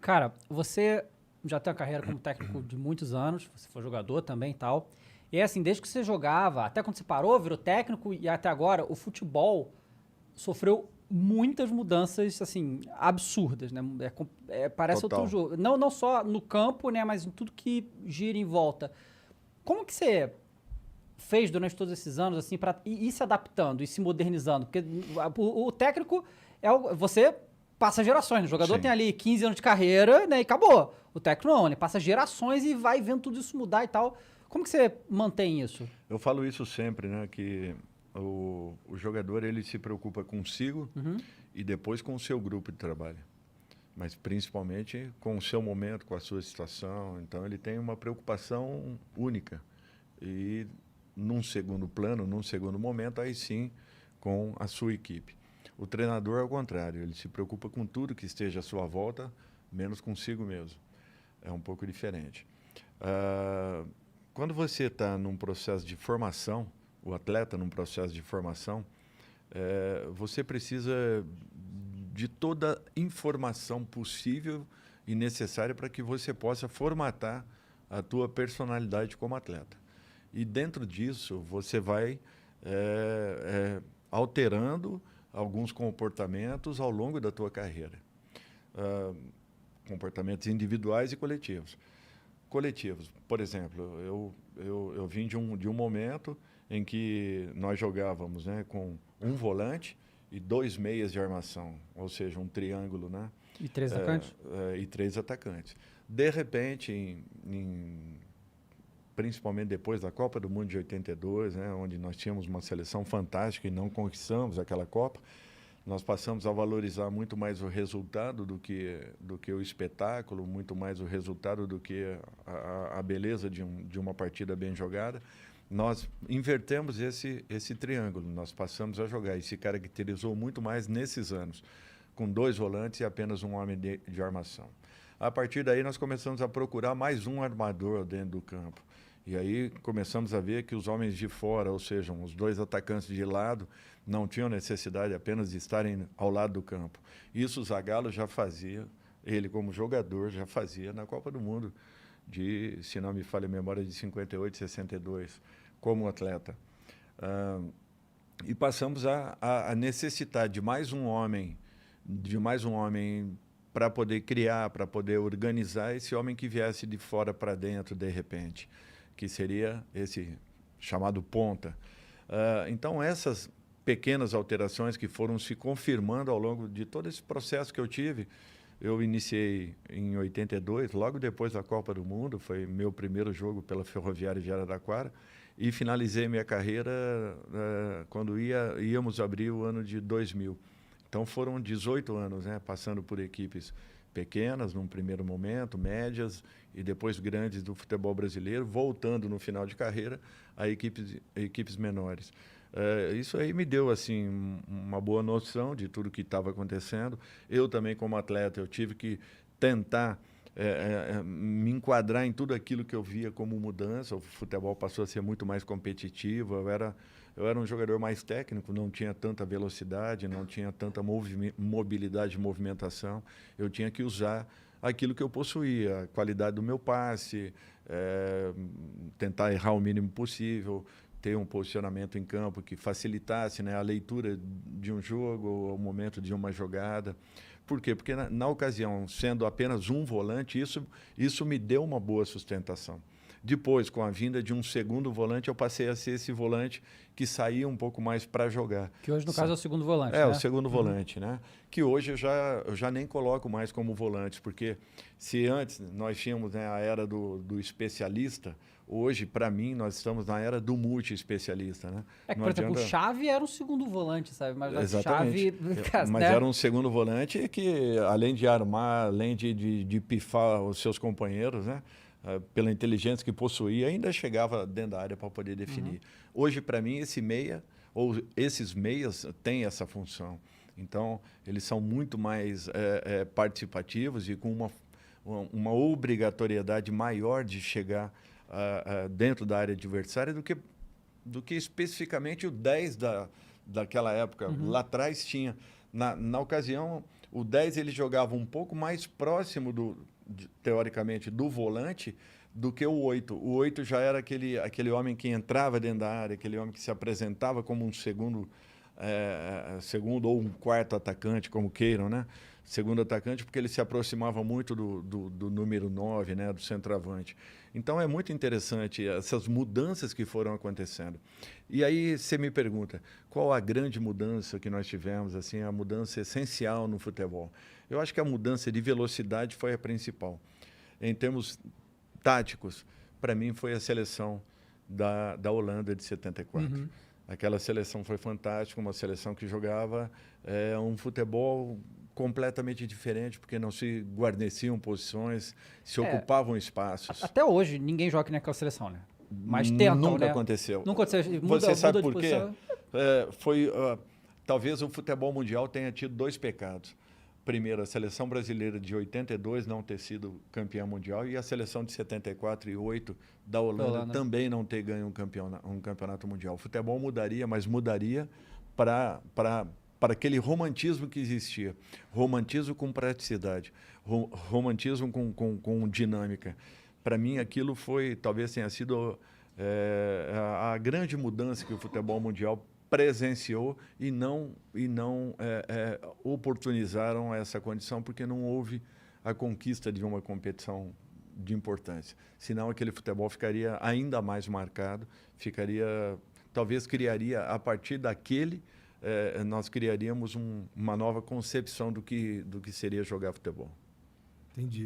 Cara, você já tem uma carreira como técnico de muitos anos, você foi jogador também e tal. E é assim, desde que você jogava, até quando você parou, virou técnico e até agora, o futebol sofreu muitas mudanças, assim, absurdas, né? Parece outro Total. jogo. Não só no campo, né? Mas em tudo que gira em volta. Como que você fez durante todos esses anos, assim, para ir se adaptando e se modernizando? Porque o técnico você passa gerações, né? O jogador tem Sim. ali 15 anos de carreira, né? E acabou. O técnico não, ele passa gerações e vai vendo tudo isso mudar e tal. Como que você mantém isso? Eu falo isso sempre, né? Que o jogador ele se preocupa consigo Uhum. e depois com o seu grupo de trabalho. Mas principalmente com o seu momento, com a sua situação. Então ele tem uma preocupação única. E num segundo plano, num segundo momento, aí sim com a sua equipe. O treinador, ao contrário, ele se preocupa com tudo que esteja à sua volta, menos consigo mesmo. É um pouco diferente. Quando você está num processo de formação, o atleta num processo de formação, você precisa de toda informação possível e necessária para que você possa formatar a tua personalidade como atleta. E dentro disso, você vai alterando alguns comportamentos ao longo da tua carreira. Comportamentos individuais e coletivos. Coletivos, por exemplo, eu vim de um momento em que nós jogávamos, né, com um volante e 2 meias de armação, ou seja, um triângulo, né? E 3 atacantes? E 3 atacantes. De repente, principalmente depois da Copa do Mundo de 82, né, onde nós tínhamos uma seleção fantástica e não conquistamos aquela Copa, nós passamos a valorizar muito mais o resultado do que o espetáculo, muito mais o resultado do que a beleza de uma partida bem jogada. Nós invertemos esse triângulo, nós passamos a jogar e se caracterizou muito mais nesses anos, com 2 volantes e apenas um homem de armação. A partir daí nós começamos a procurar mais um armador dentro do campo. E aí começamos a ver que os homens de fora, ou seja, os 2 atacantes de lado, não tinham necessidade apenas de estarem ao lado do campo. Isso o Zagallo já fazia, ele como jogador já fazia na Copa do Mundo de, se não me falha a memória, de 58, 62, como atleta. E passamos a necessitar de mais um homem para poder criar, para poder organizar esse homem que viesse de fora para dentro de repente, que seria esse chamado ponta. Então, essas pequenas alterações que foram se confirmando ao longo de todo esse processo que eu tive, eu iniciei em 82, logo depois da Copa do Mundo, foi meu primeiro jogo pela Ferroviária de Araraquara, e finalizei minha carreira quando íamos abrir o ano de 2000. Então, foram 18 anos, né, passando por equipes pequenas, num primeiro momento, médias e depois grandes do futebol brasileiro, voltando no final de carreira a equipes menores. Isso aí me deu assim uma boa noção de tudo que estava acontecendo. Eu também, como atleta, eu tive que tentar me enquadrar em tudo aquilo que eu via como mudança. O futebol passou a ser muito mais competitivo. Eu era um jogador mais técnico, não tinha tanta velocidade, não tinha tanta mobilidade de movimentação. Eu tinha que usar aquilo que eu possuía, a qualidade do meu passe, tentar errar o mínimo possível, ter um posicionamento em campo que facilitasse, né, a leitura de um jogo, o momento de uma jogada. Por quê? Porque na ocasião, sendo apenas um volante, isso me deu uma boa sustentação. Depois, com a vinda de um segundo volante, eu passei a ser esse volante que saía um pouco mais para jogar. Que hoje, no caso, é o segundo volante, né? O segundo volante, né? Que hoje eu já nem coloco mais como volante, porque se antes nós tínhamos, né, a era do especialista, hoje, para mim, nós estamos na era do multi-especialista, né? Por exemplo, o Xavi era um segundo volante, sabe? Mas exatamente. Xavi, mas né? era um segundo volante que, além de armar, além de pifar os seus companheiros, né? Pela inteligência que possuía, ainda chegava dentro da área para poder definir. Hoje, para mim, esse meia, ou esses meias, têm essa função. Então, eles são muito mais participativos e com uma obrigatoriedade maior de chegar dentro da área adversária do que especificamente o 10 daquela época. Lá atrás tinha. Na ocasião, O 10 ele jogava um pouco mais próximo, teoricamente, do volante do que o 8. O 8 já era aquele homem que entrava dentro da área, aquele homem que se apresentava como um segundo ou um quarto atacante, como queiram, né? Segundo atacante, porque ele se aproximava muito do número 9, né? Do centroavante. Então, é muito interessante essas mudanças que foram acontecendo. E aí você me pergunta, qual a grande mudança que nós tivemos, assim, a mudança essencial no futebol? Eu acho que a mudança de velocidade foi a principal. Em termos táticos, para mim, foi a seleção da Holanda de 74. Uhum. Aquela seleção foi fantástica, uma seleção que jogava um futebol completamente diferente, porque não se guarneciam posições, se ocupavam espaços. Até hoje, ninguém joga naquela seleção, né? Mas tentam, Nunca né? aconteceu. Nunca aconteceu. Você sabe muda por de quê? posição. Talvez o futebol mundial tenha tido dois pecados. Primeiro, a seleção brasileira de 82 não ter sido campeã mundial e a seleção de 74 e 8 da Holanda também não ter ganho um campeonato mundial. O futebol mudaria, mas mudaria para aquele romantismo que existia. Romantismo com praticidade, romantismo com dinâmica. Para mim, aquilo talvez tenha sido a grande mudança que o futebol mundial presenciou e não oportunizaram essa condição, porque não houve a conquista de uma competição de importância. Senão, aquele futebol ficaria ainda mais marcado, talvez criaria, a partir daquele, nós criaríamos uma nova concepção do que seria jogar futebol. Entendi.